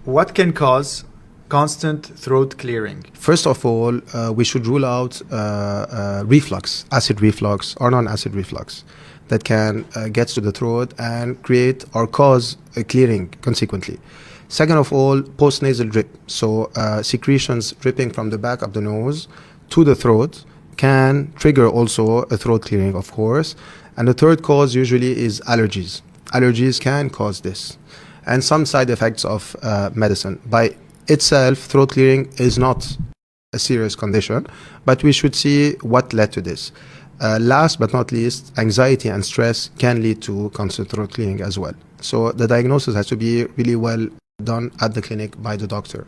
What can cause constant throat clearing? First of all, we should rule out reflux, acid reflux or non-acid reflux that can get to the throat and create or cause a clearing consequently. Second of all, postnasal drip. So secretions dripping from the back of the nose to the throat can trigger also a throat clearing, of course. And the third cause usually is allergies. Allergies can cause this. And some side effects of medicine. By itself, throat clearing is not a serious condition, but we should see what led to this. Last but not least, anxiety and stress can lead to constant throat clearing as well. So the diagnosis has to be really well done at the clinic by the doctor.